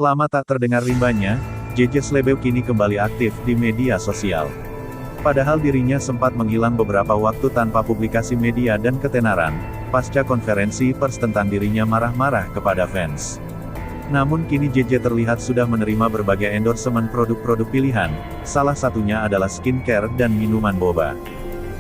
Lama tak terdengar rimbanya, JJ Slebeo kini kembali aktif di media sosial. Padahal dirinya sempat menghilang beberapa waktu tanpa publikasi media dan ketenaran, pasca konferensi pers tentang dirinya marah-marah kepada fans. Namun kini JJ terlihat sudah menerima berbagai endorsement produk-produk pilihan, salah satunya adalah skincare dan minuman boba.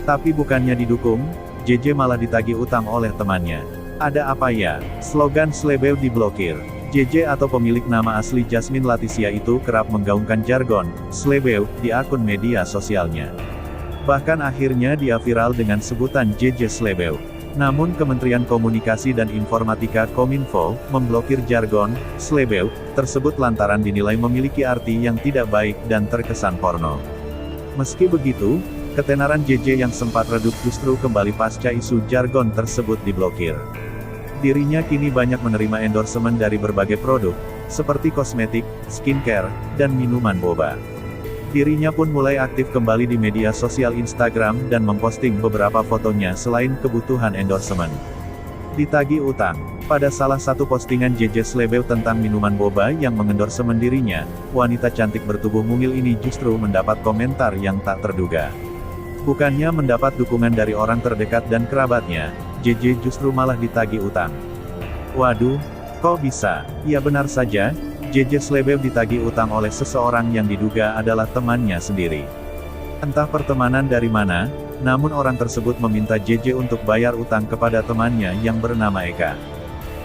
Tapi bukannya didukung, JJ malah ditagih utang oleh temannya. Ada apa ya? Slogan Slebeo diblokir. JJ atau pemilik nama asli Jasmine Laticia itu kerap menggaungkan jargon Slebeo di akun media sosialnya. Bahkan akhirnya dia viral dengan sebutan JJ Slebeo. Namun Kementerian Komunikasi dan Informatika Kominfo memblokir jargon Slebeo tersebut lantaran dinilai memiliki arti yang tidak baik dan terkesan porno. Meski begitu, ketenaran JJ yang sempat redup justru kembali pasca isu jargon tersebut diblokir. Dirinya kini banyak menerima endorsement dari berbagai produk, seperti kosmetik, skincare, dan minuman boba. Dirinya pun mulai aktif kembali di media sosial Instagram dan memposting beberapa fotonya selain kebutuhan endorsement. Ditagih utang. Pada salah satu postingan JJ Slebeo tentang minuman boba yang mengendorsemen dirinya, wanita cantik bertubuh mungil ini justru mendapat komentar yang tak terduga. Bukannya mendapat dukungan dari orang terdekat dan kerabatnya, JJ justru malah ditagih utang. Waduh, kok bisa? Ya benar saja, JJ Slebeo ditagih utang oleh seseorang yang diduga adalah temannya sendiri. Entah pertemanan dari mana, namun orang tersebut meminta JJ untuk bayar utang kepada temannya yang bernama Eka.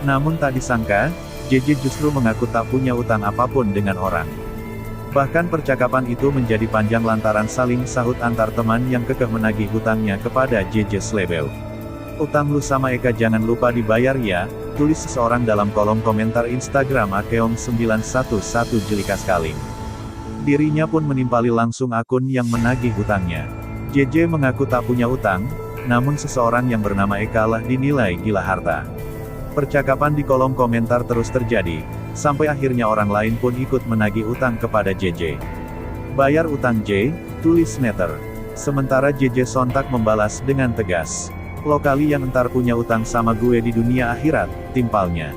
Namun tak disangka, JJ justru mengaku tak punya utang apapun dengan orang. Bahkan percakapan itu menjadi panjang lantaran saling sahut antar teman yang kekeh menagih hutangnya kepada JJ Slebeo. Utang lu sama Eka jangan lupa dibayar ya, tulis seseorang dalam kolom komentar Instagram @keong911jelikaskaling. Dirinya pun menimpali langsung akun yang menagih hutangnya. JJ mengaku tak punya utang, namun seseorang yang bernama Eka lah dinilai gila harta. Percakapan di kolom komentar terus terjadi, sampai akhirnya orang lain pun ikut menagih utang kepada JJ. Bayar utang J, tulis netter. Sementara JJ sontak membalas dengan tegas. Lo kali yang entar punya utang sama gue di dunia akhirat, timpalnya.